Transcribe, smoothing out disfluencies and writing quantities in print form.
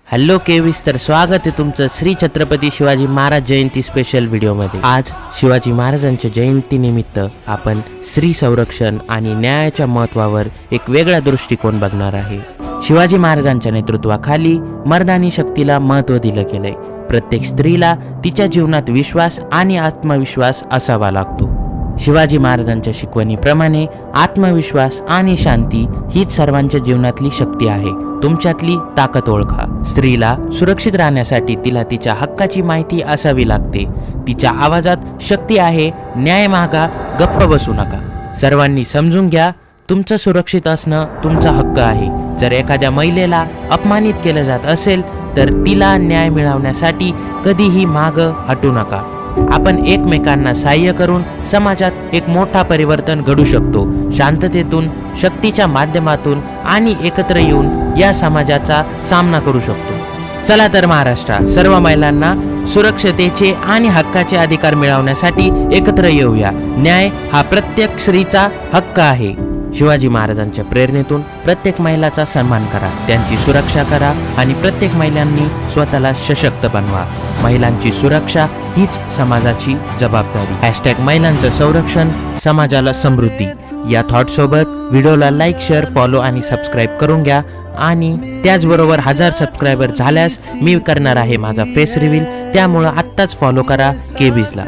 Hello केवीस, तर स्वागत आहे तुमचं श्री छत्रपती शिवाजी महाराज जयंती स्पेशल व्हिडिओमध्ये। आज शिवाजी महाराजांच्या जयंतीनिमित्त आपण स्त्री संरक्षण आणि न्यायाच्या महत्त्वावर एक वेगळा दृष्टिकोन बघणार आहे। शिवाजी महाराजांच्या नेतृत्वाखाली मर्दानी शक्तीला महत्त्व दिलं गेलंय। प्रत्येक स्त्रीला तिच्या जीवनात विश्वास आणि आत्मविश्वास असावा लागतो। शिवाजी महाराजांच्या शिकवणीप्रमाणे आत्मविश्वास आणि शांती हीच सर्वांच्या जीवनातली शक्ती आहे। तुमच्यातली ताकद ओळखा। स्त्रीला सुरक्षित राहण्यासाठी तिला तिच्या हक्काची माहिती असावी लागते। तिच्या आवाजात शक्ती आहे। न्याय मागा, गप्प बसू नका। सर्वांनी समजून घ्या, तुमचं सुरक्षित असणं तुमचा हक्क आहे। जर एखाद्या महिलेला अपमानित केलं जात असेल तर तिला न्याय मिळवण्यासाठी कधीही मागं हटू नका। आपण एकमेकांना सहाय्य करून समाजात एक मोठा परिवर्तन घडू शकतो। शांततेतून, शक्तीच्या माध्यमातून आणि एकत्र येऊन या समाजाचा सामना करू शकतो। चला तर महाराष्ट्रात सर्व महिलांना सुरक्षतेचे आणि हक्काचे अधिकार मिळवण्यासाठी एकत्र येऊया। न्याय हा प्रत्येक स्त्रीचा हक्क आहे। शिवाजी महाराजांच्या प्रेरणेतून प्रत्येक महिलाचा सन्मान करा, त्यांची सुरक्षा करा आणि प्रत्येक महिलांनी स्वतःला सशक्त बनवा। महिलांची सुरक्षा हीच समाजाची जबाबदारी। #महिलांचं संरक्षण, समाजाला समृद्धी या थॉट सोबत व्हिडिओला लाईक, शेअर, फॉलो आणि सबस्क्राईब करून घ्या। आणि त्याचबरोबर 1000 सबस्क्रायबर झाल्यास मी करणार आहे माझा फेस रिव्हील, त्यामुळं आत्ताच फॉलो करा केबीजला।